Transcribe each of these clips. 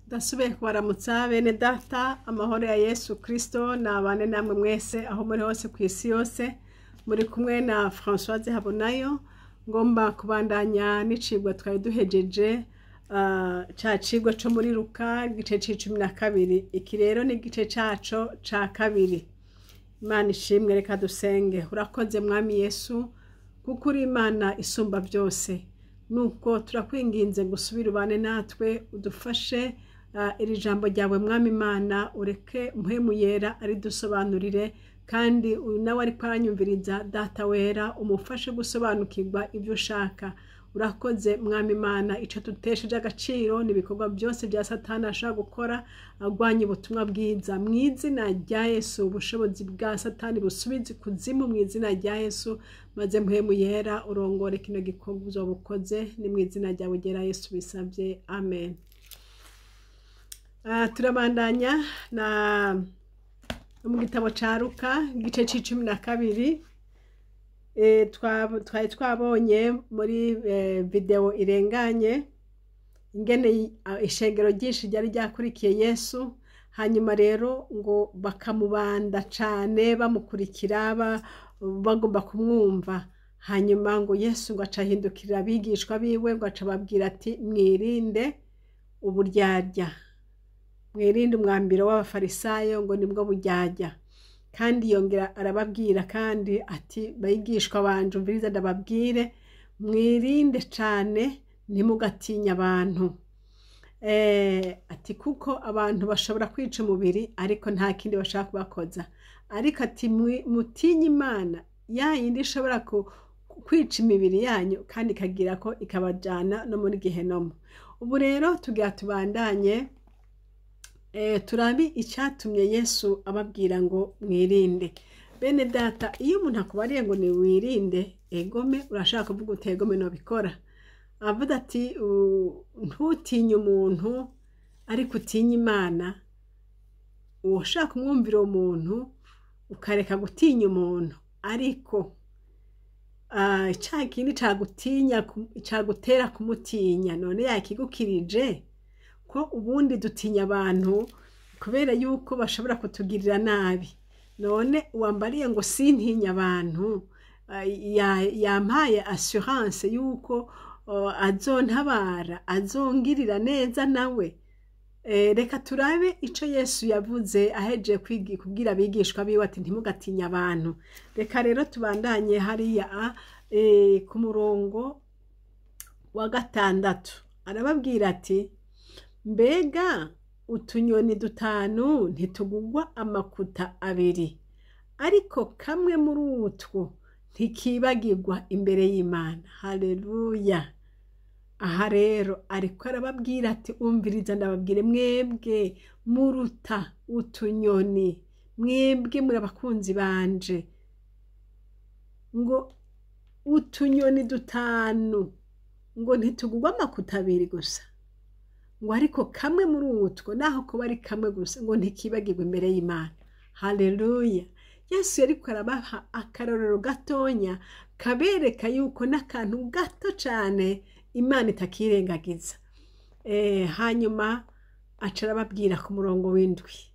Ndasubiye kubaramutsa bene data, amahoro ya Yesu Kristo nabane namwe mwese aho muri hose ku isi yose. Muri kumwe na Françoise Habonayo, ngomba kubandanya n'icigwa twari duhejeje ca cigwa co muri Luka igice c'12. Iki rero ni igice caco ca kabiri. Imana ishimwe, reka dusenge. Urakoze mwami Yesu kuko uri Imana isumba byose. Nuko turakwinginze gusubira ubane natwe, udufashe iri jambo ryawe mwami Imana, ureke mpwemu yera ari dusobanurire, kandi nawe ari paranyumviriza data wera umufashe gusobanukirwa ibyo ushaka. Urakoze mwami Imana, ico tutesheje agaciro n'ibikorwa byose bya Satani ashaka gukora agwanya ubutumwa bwiza. Mu izina rya Yesu ubushobozi bwa Satani busubize kuzimu mu izina rya Yesu, maze mpwemu yera urongore kino gikorwa uzobukoze, ni mu izina ryawe ryera Yesu bisabye, amen. Turabandanya mu gitabo ca Luka igice c'12. Twari twabonye muri video irenganye ingene ishengero ryinshi ryari ryakurikiye Yesu, hanyuma rero ngo bakamubanda cane bamukurikira bagomba kumwumva. Hanyuma ngo Yesu ngo acahindukirira abigishwa biwe ngo acababwira ati mwirinde uburyarya, mwirinde umwambiro w'abafarisayo ngo nibwo buryarya. Kandi yongera arababwira kandi ati bayigishwa banje umviriza ndababwire, mwirinde cane ntimugatinya abantu. Ati kuko abantu bashobora kwica umubiri ariko nta kindi bashaka kubakoza, ariko ati mutinye Imana ya yindi ishobora kwica imibiri yanyu kandi ikagira ko ikabajana no muri Gehenomu. Ubu rero tugira tubandanye turabi icyatumye Yesu ababwira ngo mwirinde. Bene data, iyo umuntu akubariye ngo ni wirinde, egome urashaka kuvuga utegome no bikora. Avuga ati ntutinye umuntu ariko utinye Imana. Ushaka kumwumvira umuntu ukareka gutinya umuntu, ariko cya kindi cagutinya cagutera kumutinya none yakigukirije ko ubundi dutinya abantu kubera yuko bashobora kutugirira nabi. None uwambariye ngo sintinya abantu, yampaye assurance yuko azontabara, azongirira neza nawe. Reka turabe ico Yesu yavuze aheje kubwira abigishwa biwe ati ntimugatinya abantu. Reka rero tubandanye hariya ku murongo wa 6 arababwira ati mbega utunyoni 5 ntitugugwa amakuta 2, ariko kamwe muri utwo ntikibagirwa imbere y'Imana. Haleluya. Aha rero ariko arababwira ati umviriza ndababwire, mwebwe muruta utunyoni, mwebwe muri abakunzi banje, ngo utunyoni 5 ngo ntitugugwa amakuta 2 gusa, ngo ariko kamwe muri utwo naho kuba ari kamwe gusa ngo ntikibagirwe imbere y'Imana. Haleluya. Yesu yariko arabaha akarorero gatonya kabereka yuko n'akantu gato cane Imana itakirengagiza. Hanyuma aca arababwira ku murongo w'7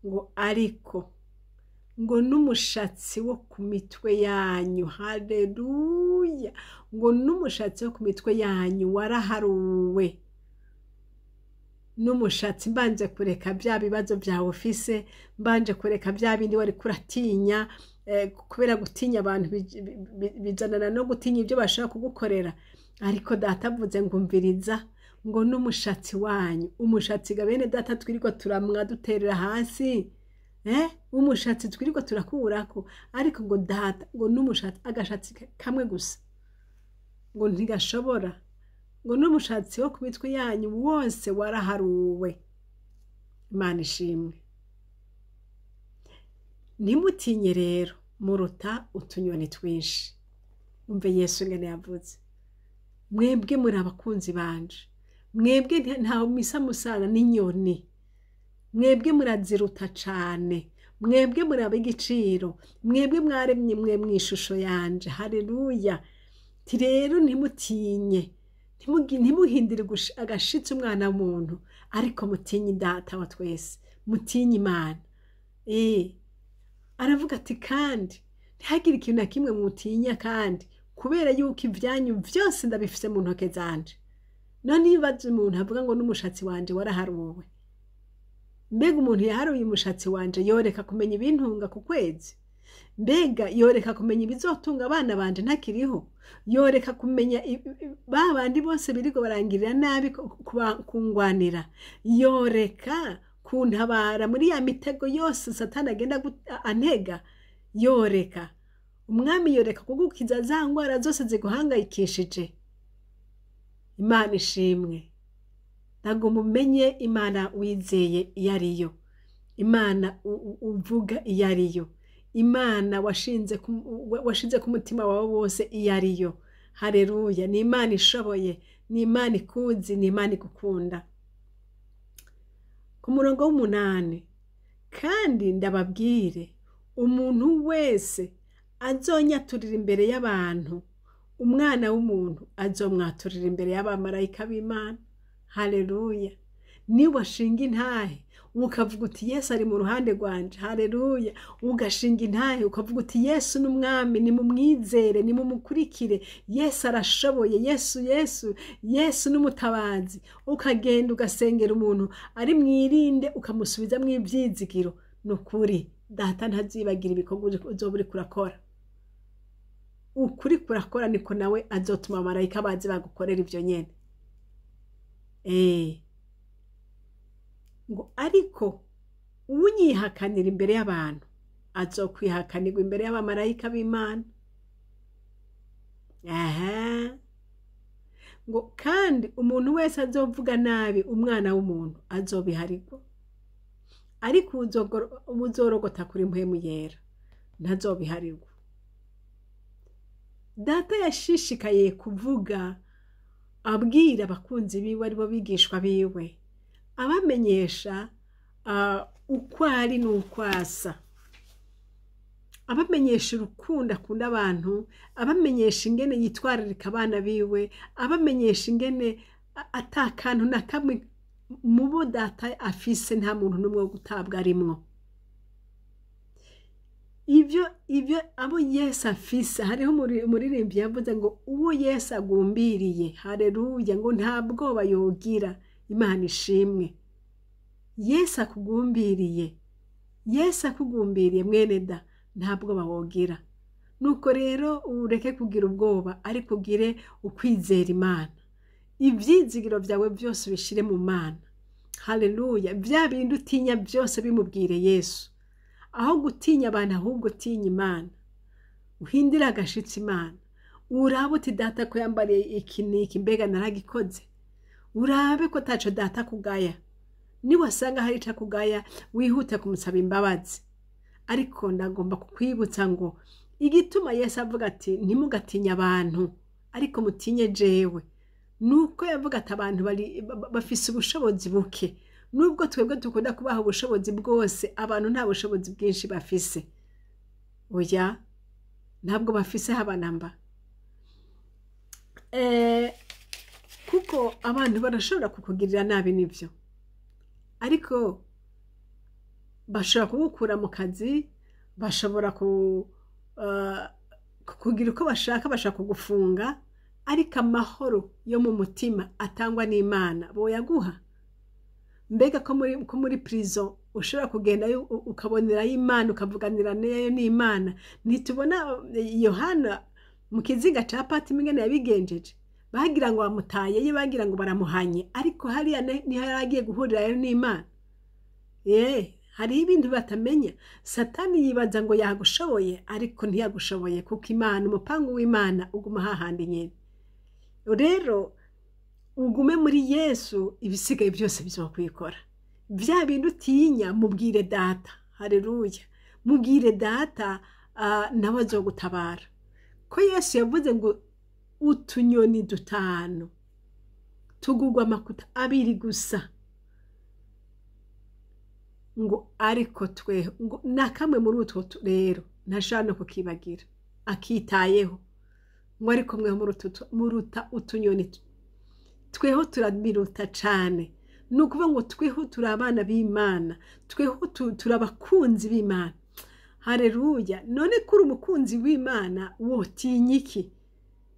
ngo ariko ngo n'umushatsi wo ku mitwe yanyu, haleluya, ngo n'umushatsi wo ku mitwe yanyu waraharuwe. N'umushatsi mbanje kureka bya bibazo byawe ufise, mbanje kureka bya bindi wari kuratinya, kubera gutinya abantu bizanana no gutinya ibyo bashaka kugukorera. Ariko data avuze ngo umviriza, ngo n'umushatsi wanyu, umushatsi gabene data twiriko turamwa duterera hasi, umushatsi twiriko turakurako, ariko ngo data ngo n'umushatsi, agashatsi kamwe gusa ngo ntigashobora, ngo n'umushatsi wo ku mitwe yanyu wose waraharuwe. Imana ishimwe. Ntimutinye rero muruta utunyoni twinshi. Umve Yesu ngene yavuze, mwebwe muri abakunzi banje, mwebwe ntawe misa musana n'inyoni, mwebwe muraziruta cane, mwebwe muri ab'igiciro, mwebwe mwaremye mwe mwishusho yanje. Haleluya. Ti rero ntimutinye, ntimuhindire agashitsi umwana w'umuntu, ariko mutinye data wa twese, mutinye Imana. Aravuga ati kandi ntihagire ikintu na kimwe mutinya, kandi kubera yuko ibyanyu byose ndabifise mu ntoke zanje. None ibibazo umuntu avuga ngo n'umushatsi wanje waraharuwe. Mbega umuntu yaharuye umushatsi wanje yoreka kumenya ibintunga ku kwezi? Mbega yoreka kumenya ibizotunga abana banje ntakiriho? Yoreka kumenya babandi bose birigo barangirira nabi kungwanira? Yoreka kuntabara muri ya mitego yose Satani agenda antega? Yoreka umwami yoreka kugukiza za ngwara zose ziguhangayikishije? Imana ishimwe. Ntabwo mumenye Imana wizeye iyo ariyo, Imana uvuga iyo ariyo, Imana washinze ku mutima wawe wose iyo ariyo. Haleluya. Ni Imana ishoboye, ni Imana ikuzi, ni Imana igukunda. Ku murongo w'8, kandi ndababwire, umuntu wese azonyaturira imbere y'abantu, umwana w'umuntu azomwaturira imbere y'abamarayika b'Imana. Haleluya. Niwashinga intahe ukavuga uti Yesu ari mu ruhande rwanje, haleluya, ugashinga intahe ukavuga uti Yesu n'umwami, nimumwizere, nimumukurikire, Yesu arashoboye, Yesu n'umutabazi, ukagenda ugasengera umuntu ari mwirinde, ukamusubiza mw'ibyizigiro, nukuri data ntazibagira ibikorwa uzoba uri kurakora. Ukuri kurakora niko nawe azotuma abamarayika bazi bagukorera ibyo nyene. Ngo ariko unyihakanira imbere y'abantu azokwihakanirwa imbere y'abamarayika b'Imana. Ngo kandi umuntu wese azovuga nabi umwana w'umuntu azobiharirwa, ariko uzorogota kuri mpwemu yera ntazobiharirwa. Data yashishikaye kuvuga abwira abakunzi biwe aribo bigishwa biwe, abamenyesha uko ari n'uko asa, abamenyesha urukundo akunda abantu, abamenyesha ingene yitwararika abana biwe, abamenyesha ingene atakantu na kamwe mu bo data afise nta muntu n'umwe wo gutabwa arimwo. Ibyo abo Yesu afise, hariho umuririmbyi yavuze ngo uwo Yesu agumbiriye, haleluya, ngo nta bwoba yogira. Imana ishimwe. Yesu akugumbiriye, Yesu akugumbiriye mwene da, nta bwoba wogira. Nuko rero ureke kugira ubwoba, ariko ugire ukwizera Imana. Ibyizigiro byawe byose bishire mu Mana. Haleluya. Bya bindi utinya byose bimubwire Yesu. Aho gutinya abantu ahubwo utinya Imana. Uhindira agashitsi Imana. Urabe uti data ko yambariye iki n'iki, mbega naragikoze? Urabe ko taco data kugaya. Niwasanga hari ica kugaya, wihute kumusaba imbabazi. Ariko ndagomba kukwibutsa ngo igituma Yesu avuga ati ntimugatinya abantu, ariko mutinye jewe, nuko yavuga ati abantu bafise ubushobozi buke. Nubwo twebwe dukunda kubaha ubushobozi bwose, abantu nta bushobozi bwinshi bafise. Oya, ntabwo bafise habanamba. Kuko abantu barashobora kukugirira nabi nivyo, ariko bashobora kugukura mu kazi, bashobora kugira uko bashaka kugufunga, ariko amahoro yo mu mutima atangwa n'Imana boyaguha. Mbega ko muri prison ushobora kugenda ukabonerayo Imana, ukavuganira nayo n'Imana. Ntitubona Yohana mu kizinga ca Patimo ingene yabigenjeje? Bagira ngo bamutaye, bagira ngo baramuhanye, ariko hariya niho yaragiye guhurirayo n'Imana. Hari ibintu batamenya. Satani yibaza ngo yagushoboye, ariko ntiyagushoboye, kuko Imana, umupango w'Imana uguma hahandi nyene. Rero ugume muri Yesu, ibisigaye byose bizokwikora. Bya bintu utinya mubwire data. Haleluya. Mubwire data, nawe azogutabara. Ko Yesu yavuze ngo utunyoni 5 tugugwa amakuta 2 gusa, ngo ariko twe ngo nakamwe muri utwo rero ntashana kukibagira, akitayeho ngo ariko mwe muruta utunyoni tweho turabiruta cane. Ni ukuvuga ngo tweho turi abana b'Imana, tweho turi abakunzi b'Imana. Haleluya. None kuri umukunzi w'Imana wotinya iki?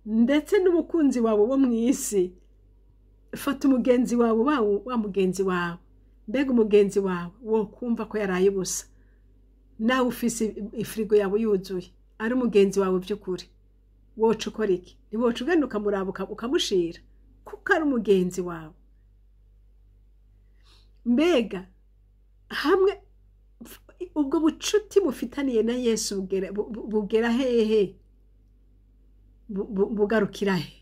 Ndetse n'umukunzi wawe wo mw'isi, fata umugenzi wawe wa mugenzi wawe. Mbega umugenzi wawe wo kumva ko yaraye ubusa, nawe ufise ifrigo yawe yuzuye, ari umugenzi wawe by'ukuri, woca ukora iki? Ntiwoca ugenda ukamuraba ukamushira kuko ari umugenzi wawe. Mbega hamwe ubwo bucuti mufitaniye na Yesu bugera hehe? Bugarukira he?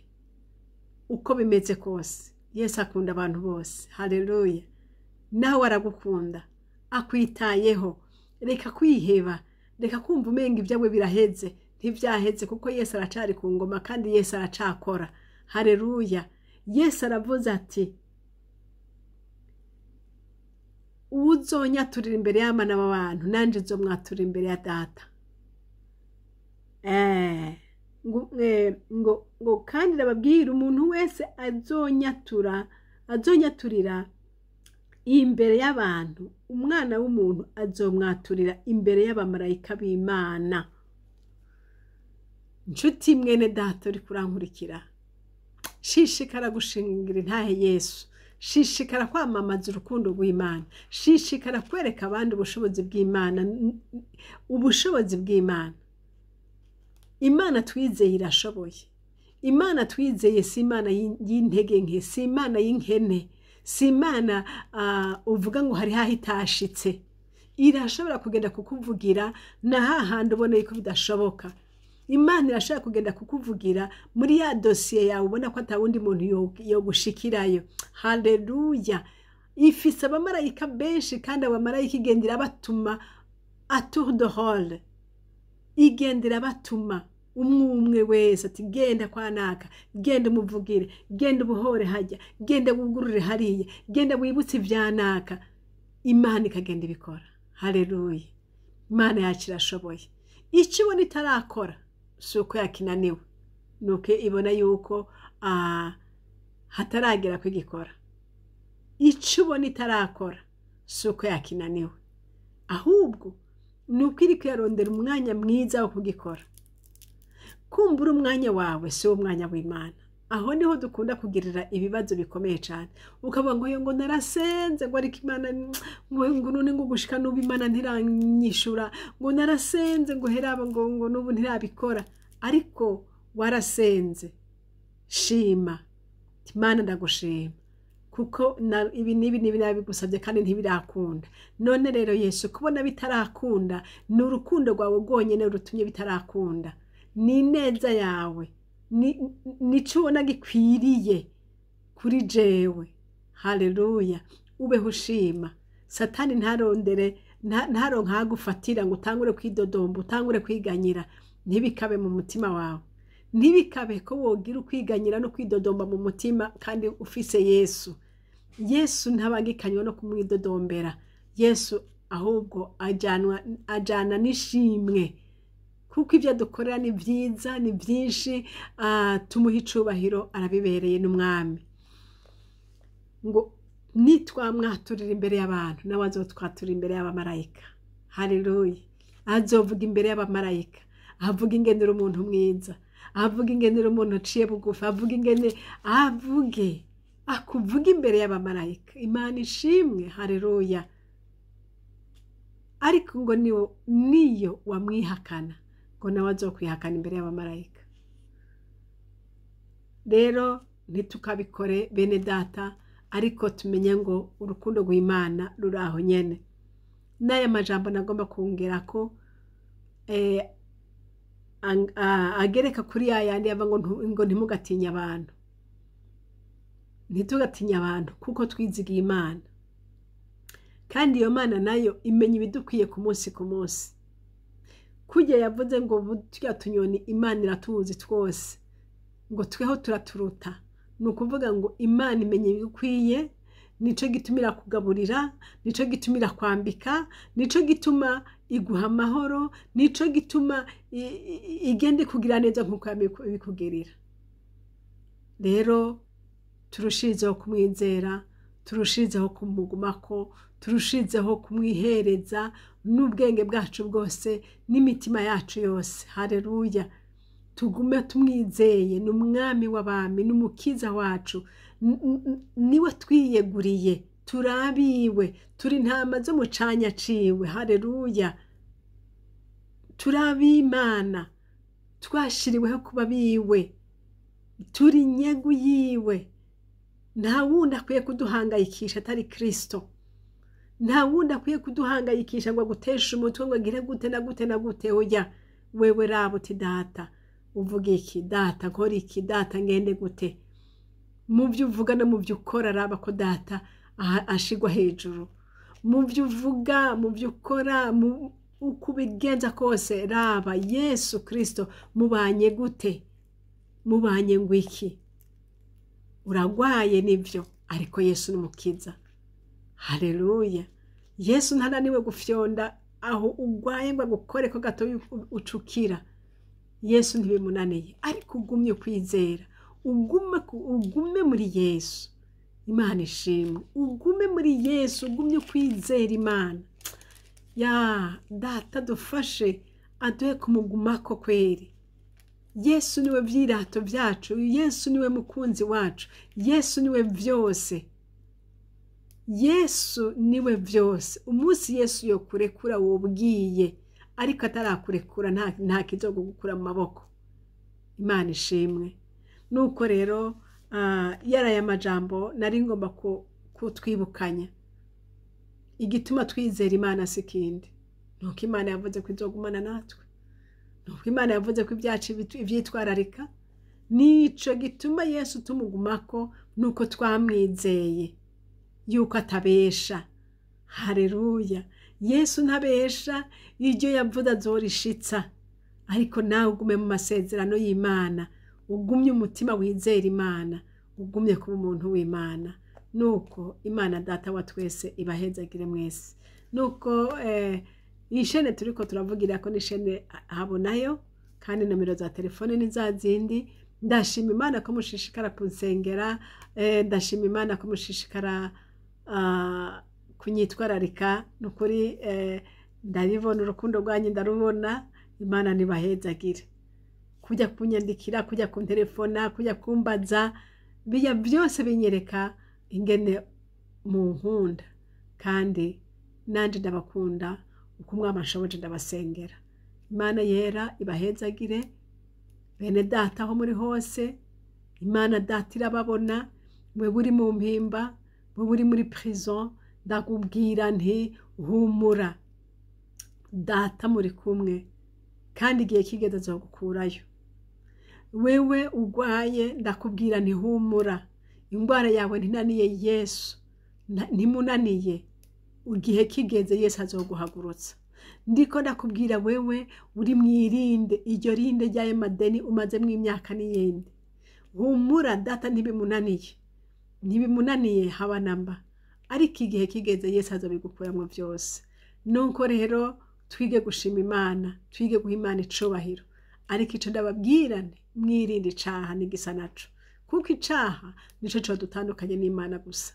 Uko bimeze kose Yesu akunda abantu bose. Haleluya. Nawe aragukunda, akwitayeho. Reka kwiheba, reka kumva umenga ibyawe biraheze. Ntivyaheze kuko Yesu aracari ku ngoma kandi Yesu aracakora. Haleluya. Yesu aravuze ati, uzonyaturira imbere y'abana b'abantu, nanje nzomwaturira imbere ya Data. Ngo kandi ndababwira, umuntu wese azonyaturira imbere y'abantu, umwana w'umuntu azomwaturira imbere y'abamarayika b'Imana. Nshuti mwene Data uri kurankurikira, shishikara gushingira intahe Yesu, shishikara kwamamaza urukundo rw'Imana, shishikara kwereka abandi ubushobozi bw'Imana. Ubushobozi bw'Imana, Imana twizeye irashoboye. Imana twizeye si Imana y'intege nke, si Imana y'inkene, si Imana uvuga ngo hari haho itashitse. Irashobora kugenda kukuvugira na hahandi ubona ko bidashoboka. Imana irashobora kugenda kukuvugira muri ya dosiye yawe ubona ko atawundi muntu yo gushikirayo. Haleluya. Ifise abamarayika benshi kandi abamarayika igendera batuma a tour de rôle. Igendera batuma umwe wese ati genda kwa naka, genda umuvugire, genda ubuhore hajya, genda wugurure hariya, genda wibutse ivyanaka. Imana ikagenda ibikora. Haleluya. Imana yacu irashoboye. Icyo ibona itarakora suko yakinaniwe, nuko ibona yuko hataragera kwigikora. Icyo ibona itarakora suko yakinaniwe, ahubwo nuko iri kuyarondera umwanya mwiza wo kugikora. Kumbura umwanya wawe si wo mwanya w'Imana. Aho niho dukunda kugirira ibibazo bikomeye cyane. Ukavuga ngo narasenze ngo ariko Imana ngo none ngo gushika n'ubu Imana ntiranyishura, ngo narasenze ngo heraba ngo n'ubu ntirabikora. Ariko warasenze, shima, Imana ndagushima kuko ibi nabigusabye kandi ntibirakunda. None rero Yesu, kubona bitarakunda ni urukundo rwawe rwonyene rutumye bitarakunda. Ni neza yawe, nico ubona gikwiriye kuri jewe. Haleluya. Ubeho ushima. Satani ntaronka hagufatira ngo utangure kwidodomba, utangure kwiganyira. Ntibikabe mu mutima wawe. Ntibikabe ko wogira ukwiganyira no kwidodomba mu mutima kandi ufise Yesu. Yesu ntabangikanywa no kumwidodombera. Yesu ahubwo ajana n'ishimwe, kuko ibyo dukorera ni byiza, ni byinshi. Tumuha icubahiro, arabibereye n'umwami. Ngo nitwamwaturira imbere y'abantu, nawe azotwaturira imbere y'abamarayika. Haleluya. Azovuga imbere y'abamarayika, avuga ingenera umuntu mwiza, avuga ingenera umuntu aciye bugufi, avuga ingene akuvuga imbere y'abamarayika. Imana ishimwe. Haleluya. Ariko ngo niyo wamwihakana, ngo nawe azokwihakana imbere y'abamarayika. Rero ntitukabikore bene Data, ariko tumenye ngo urukundo rw'Imana ruraho nyene. N'aya majambo nagomba kongera ko agereka kuri yayandi yava ngo ntimugatinya abantu. Ntitugatinya abantu kuko twizigiye Imana, kandi iyo Mana nayo imenya ibidukwiye ku munsi ku munsi. Kujya yavuze ngo burya tunyoni Imana iratuzi twose, ngo tweho turaturuta. Nukuvuga ngo Imana imenya ibidukwiye, nico gitumira kugaburira, nico gitumira kwambika, nico gituma iguha amahoro, nico gituma igende kugira neza nkuko yabikugirira. Rero turushizeho kumwizera, turushizeho kumugumako, turushizeho kumwihereza n'ubwenge bwacu bwose n'imitima yacu yose. Haleluya! Tugume tumwizeye, ni umwami w'abami, n'umukiza wacu, niwe twiyeguriye, turabiwe, turi intama zo mu canya ciwe. Haleluya! Turabimana, twashiriweho kuba biwe, turi nyegu yiwe. Nta wundi akwiye kuduhangayikisha atari Kristo. Nta wundi akwiye kuduhangayikisha ngo aguteshe umutwe ngo agire gute na gute na gute. Oya, wewe raba uti data uvuga iki, data nkora iki, data ngende gute. Mu byo uvuga no mu byo ukora raba ko data ashigwa hejuru. Mu byo uvuga, mu byo ukora, uko ubigenza kose raba Yesu Kristo mubanye gute, mubanye ngwiki. Uragwaye nivyo, ariko Yesu n'umukiza. Haleluya! Yesu ntananiwe gufyonda aho ugwaye ngo agukore ko gato ucukira. Yesu ntibimunaniye, ariko ugumye kwizera, ugume muri Yesu. Imana ishimwe, ugume muri Yesu, ugumye kwizera Imana. Ya data dufashe aduhe kumugumako kweri. Yesu niwe vyirato vyacu, Yesu niwe mukunzi wacu, Yesu niwe vyose. Yesu niwe vyose. Umunsi Yesu yokurekura wobwiye, ariko atarakurekura nta kizogukura mu maboko. Imana ishimwe. Nuko rero yaraye amajambo nari ngomba kutwibukanya. Igituma twizera Imana sikindi, nuko Imana yavuze ko izogumana natwe, nuko Imana yavuze ko ibyacu ivyitwararika. Nico gituma Yesu tumugumako, nuko twamwizeye yuko atabesha. Haleluya! Yesu ntabesha, iryo yavuze azorishitsa. Ariko nawe ugume mu masezerano y'Imana, ugumye umutima wizera Imana, ugumye kuba umuntu w'Imana. Nuko Imana data wa twese ibahezagire mwese. Nuko ishene turiko turavugira ko nishene Habonayo, kandi nomero za telefone ni za zindi. Ndashima Imana ko mushishikara kunsengera, ndashima Imana ko mushishikara kunyitwararika. Nukuri ndaribona urukundo rwanyu, ndarubona. Imana nibahezagire. Kujya kunyandikira, kujya kuntelefona, kujya kumbaza, biya byose binyereka ingene mu nkunda, kandi nanje ndabakunda uko umwami ashoboje ndabasengera. Imana yera ibahezagire. Bene data aho muri hose, Imana data irababona. Mwe buri mu mpimba, mwe buri muri prison, ndakubwira nti humura, data muri kumwe, kandi igihe kigeze azogukurayo. Wewe ugwaye, ndakubwira nti humura, ingwara yawe ntinaniye Yesu, ntimunaniye. Igihe kigeze Yesu azoguhagurutsa. Ndiko ndakubwira wewe uri mwirinde, iryo rinde ryaye madeni umaze mw'imyaka n'iyindi. Humura, data ntibimunaniye, ntibimunaniye haba namba. Ariko igihe kigeze Yesu azobigukuramwo byose. Nuko rero twige gushima Imana, twige guha Imana icubahiro. Ariko ico ndababwira nti mwirinde icaha n'igisa naco, kuko icaha nico co dutandukanye n'Imana gusa.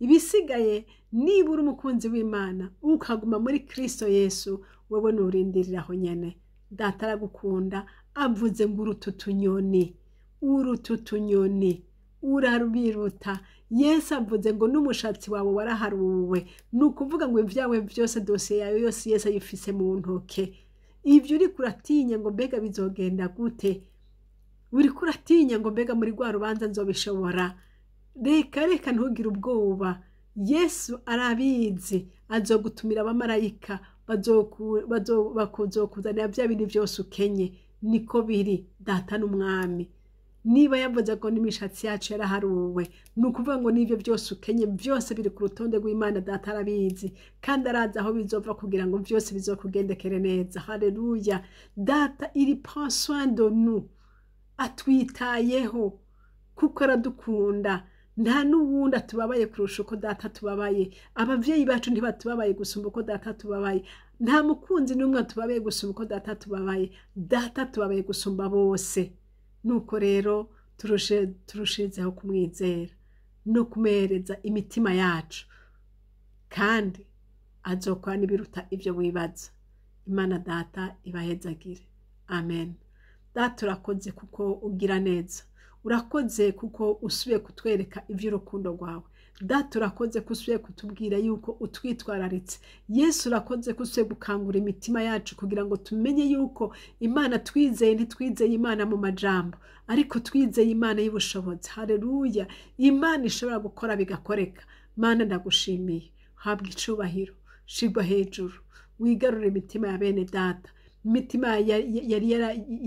Ibisigaye nibura umukunzi w'Imana ukaguma muri Kristo Yesu, wewe nurindiriraho nyene. Data aragukunda, avuze ngo urututunyoni, urututunyoni urarubiruta. Yesu avuze ngo n'umushatsi wawe waraharuwe. Nukuvuga ngo ivyawe byose, dosiye yawe yose Yesu ayifise mu ntoke. Ivyo uri kuratinya ngo mbega bizogenda gute, uri kuratinya ngo mbega muri rwa rubanza nzobishobora, reka ntugire ubwoba. Yesu arabizi, azogutumira abamarayika bakuzokuzanira bya bindi byose ukenye. Niko biri, data n'umwami. Niba yavuze ko n'imishatsi yacu yaraharuwe, nukuvuga ngo nivyo byose ukenye byose biri ku rutonde rw'Imana. Data arabizi, kandi arazi aho bizova kugira ngo byose bizokugendekere neza. Haleluya! Data il prend soin de nous, atwitayeho kuko aradukunda. Nta n'uwundi atubabaye kurusha uko data tubabaye. Abavyeyi bacu ntibatubabaye gusumba uko data tubabaye. Nta mukunzi n'umwe atubabaye gusumba uko data tubabaye. Data tubabaye gusumba bose. Nuko rero turushizeho kumwizera, no kumereza imitima yacu, kandi azokora n'ibiruta ibyo wibaza. Imana Data ibahezagire. Amen. Data urakoze kuko ugira neza, urakoze kuko usubiye kutwereka iby'urukundo rwawe. Data urakoze ko usubiye kutubwira yuko utwitwararitse. Yesu urakoze ko usubiye gukangura imitima yacu kugira ngo tumenye yuko Imana twizeye, ntitwizeye Imana mu majambo, ariko twizeye Imana y'ubushobozi. Haleluya! Imana ishobora gukora bigakoreka. Mana ndagushimiye, habwa icubahiro, shigwa hejuru, wigarure imitima ya bene data, imitima yari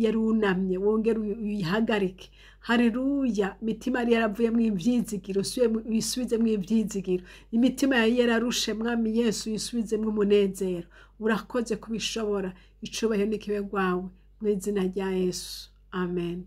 yarunamye wongere uyihagarike. Haleluya! Imitima yari yaravuyemo ivyizigiro uyisubizemo ivyizigiro, imitima yari yararushe Mwami Yesu uyisubizemo umunezero. Urakoze kubishobora, icubahiro n'ikibe rwawe mu izina rya Yesu. Amen.